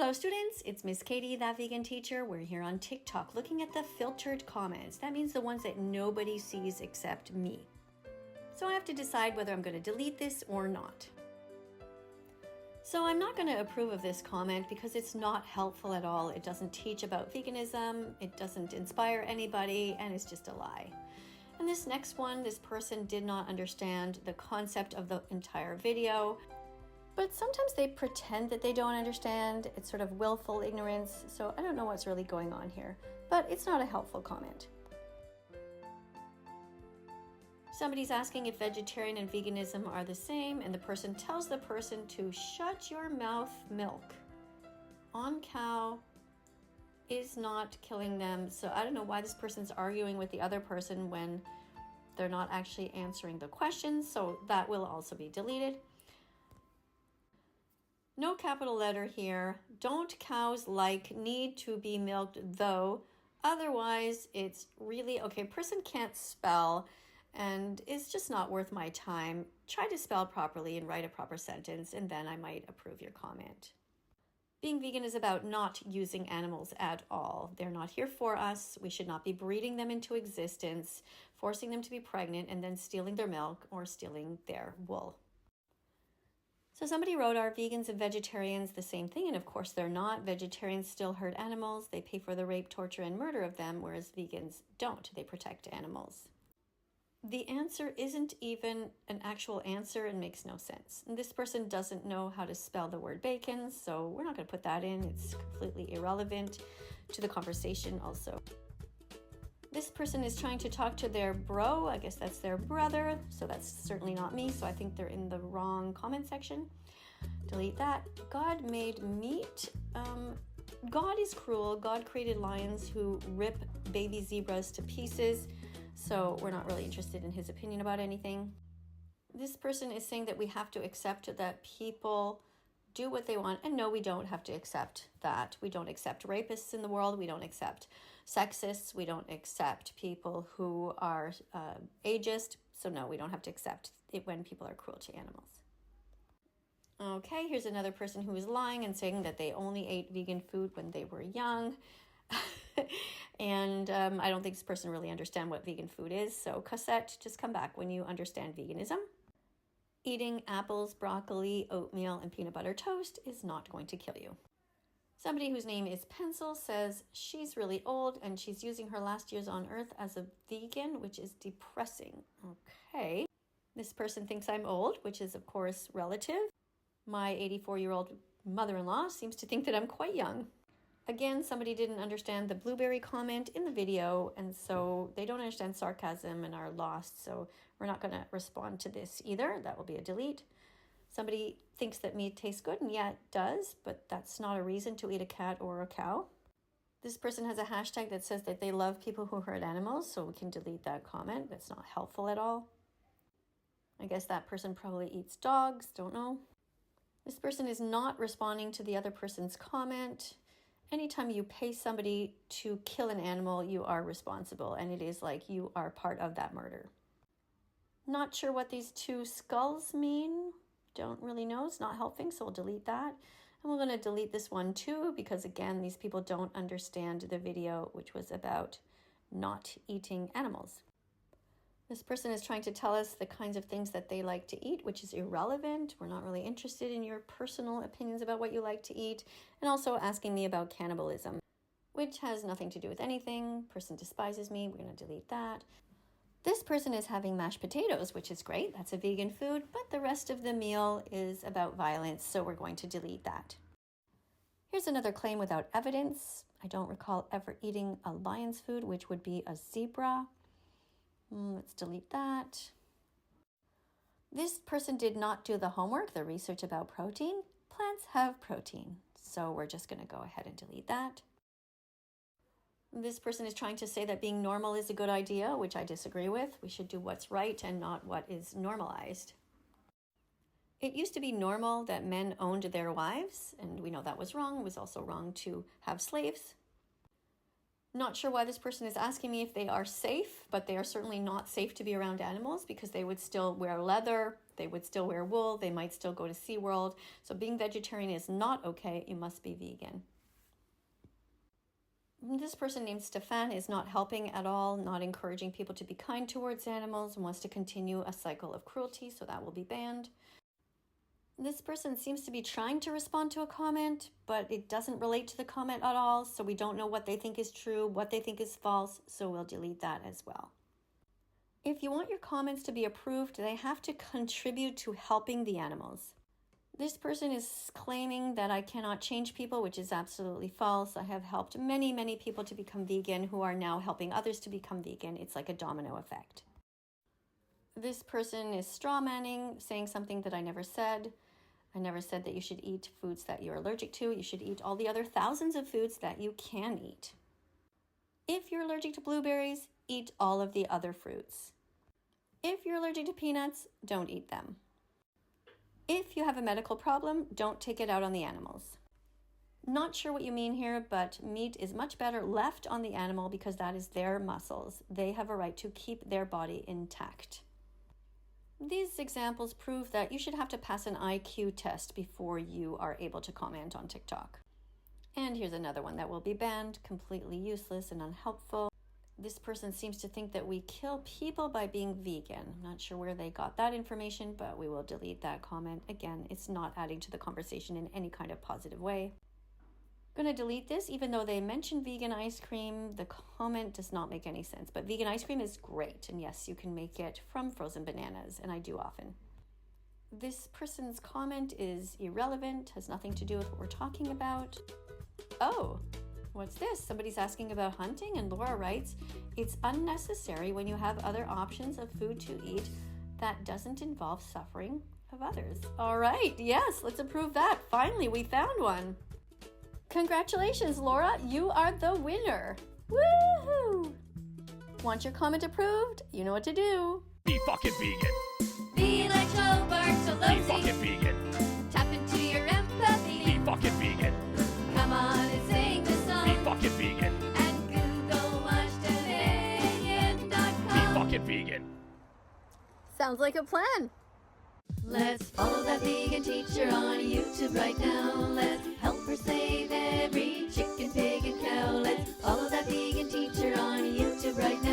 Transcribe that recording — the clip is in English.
Hello students, it's Miss Katie, that vegan teacher. We're here on TikTok looking at the filtered comments. That means the ones that nobody sees except me. So I have to decide whether I'm going to delete this or not. So I'm not going to approve of this comment because it's not helpful at all. It doesn't teach about veganism, it doesn't inspire anybody, and it's just a lie. And this next one, this person did not understand the concept of the entire video. But sometimes they pretend that they don't understand. It's sort of willful ignorance. So I don't know what's really going on here, but it's not a helpful comment. Somebody's asking if vegetarian and veganism are the same, and the person tells the person to shut your mouth. Milk on cow is not killing them. So I don't know why this person's arguing with the other person when they're not actually answering the questions. So that will also be deleted. No capital letter here. Don't cows need to be milked though? Otherwise, it's really, okay, person can't spell and it's just not worth my time. Try to spell properly and write a proper sentence, and then I might approve your comment. Being vegan is about not using animals at all. They're not here for us. We should not be breeding them into existence, forcing them to be pregnant, and then stealing their milk or stealing their wool. So somebody wrote, are vegans and vegetarians the same thing? And of course they're not. Vegetarians still hurt animals. They pay for the rape, torture, and murder of them, whereas vegans don't. They protect animals. The answer isn't even an actual answer and makes no sense. And this person doesn't know how to spell the word bacon, so we're not going to put that in. It's completely irrelevant to the conversation also. This person is trying to talk to their bro. I guess that's their brother. So that's certainly not me. So I think they're in the wrong comment section. Delete that. God made meat. God is cruel. God created lions who rip baby zebras to pieces. So we're not really interested in his opinion about anything. This person is saying that we have to accept that people do what they want. And no, we don't have to accept that. We don't accept rapists in the world. We don't accept sexists. We don't accept people who are ageist. So no, we don't have to accept it when people are cruel to animals. Okay, here's another person who is lying and saying that they only ate vegan food when they were young. And I don't think this person really understands what vegan food is. So Sept, just come back when you understand veganism. Eating apples, broccoli, oatmeal, and peanut butter toast is not going to kill you. Somebody whose name is Pencil says she's really old and she's using her last years on earth as a vegan, which is depressing. Okay. This person thinks I'm old, which is of course relative. My 84-year-old mother-in-law seems to think that I'm quite young. Again, somebody didn't understand the blueberry comment in the video, and so they don't understand sarcasm and are lost, so we're not going to respond to this either. That will be a delete. Somebody thinks that meat tastes good, and yeah, it does, but that's not a reason to eat a cat or a cow. This person has a hashtag that says that they love people who hurt animals, so we can delete that comment. That's not helpful at all. I guess that person probably eats dogs, don't know. This person is not responding to the other person's comment. Anytime you pay somebody to kill an animal, you are responsible, and it is like you are part of that murder. Not sure what these two skulls mean. Don't really know. It's not helping, so we'll delete that. And we're going to delete this one too, because again, these people don't understand the video, which was about not eating animals. This person is trying to tell us the kinds of things that they like to eat, which is irrelevant. We're not really interested in your personal opinions about what you like to eat. And also asking me about cannibalism, which has nothing to do with anything. Person despises me. We're going to delete that. This person is having mashed potatoes, which is great. That's a vegan food, but the rest of the meal is about violence, so we're going to delete that. Here's another claim without evidence. I don't recall ever eating a lion's food, which would be a zebra. Let's delete that. This person did not do the homework, the research about protein. Plants have protein, so we're just going to go ahead and delete that. This person is trying to say that being normal is a good idea, which I disagree with. We should do what's right and not what is normalized. It used to be normal that men owned their wives, and we know that was wrong. It was also wrong to have slaves. Not sure why this person is asking me if they are safe, but they are certainly not safe to be around animals because they would still wear leather, They would still wear wool. They might still go to SeaWorld. So being vegetarian is not okay. You must be vegan. This person named Stefan is not helping at all, not encouraging people to be kind towards animals, and wants to continue a cycle of cruelty, so that will be banned. This person seems to be trying to respond to a comment, but it doesn't relate to the comment at all, so we don't know what they think is true, what they think is false, so we'll delete that as well. If you want your comments to be approved, they have to contribute to helping the animals. This person is claiming that I cannot change people, which is absolutely false. I have helped many, many people to become vegan who are now helping others to become vegan. It's like a domino effect. This person is strawmanning, saying something that I never said. I never said that you should eat foods that you're allergic to. You should eat all the other thousands of foods that you can eat. If you're allergic to blueberries, eat all of the other fruits. If you're allergic to peanuts, don't eat them. If you have a medical problem, don't take it out on the animals. Not sure what you mean here, but meat is much better left on the animal because that is their muscles. They have a right to keep their body intact. These examples prove that you should have to pass an IQ test before you are able to comment on TikTok. And here's another one that will be banned, completely useless and unhelpful. This person seems to think that we kill people by being vegan. I'm not sure where they got that information, but we will delete that comment. Again, it's not adding to the conversation in any kind of positive way. I'm going to delete this, even though they mentioned vegan ice cream. The comment does not make any sense, but vegan ice cream is great. And yes, you can make it from frozen bananas, and I do often. This person's comment is irrelevant, has nothing to do with what we're talking about. Oh, what's this? Somebody's asking about hunting, and Laura writes, it's unnecessary when you have other options of food to eat that doesn't involve suffering of others. All right, yes, let's approve that. Finally, we found one. Congratulations, Laura, you are the winner. Woohoo! Want your comment approved? You know what to do. Be fucking vegan. Be like Joe Bartolozzi. Be fucking vegan. Tap into your empathy. Be fucking vegan. Come on and sing the song. Be fucking vegan. And Google watch thatvegan.com. Be fucking vegan. Sounds like a plan. Let's follow that vegan teacher on YouTube right now. Let's help her save every chicken, pig, and cow. Let's follow that vegan teacher on YouTube right now.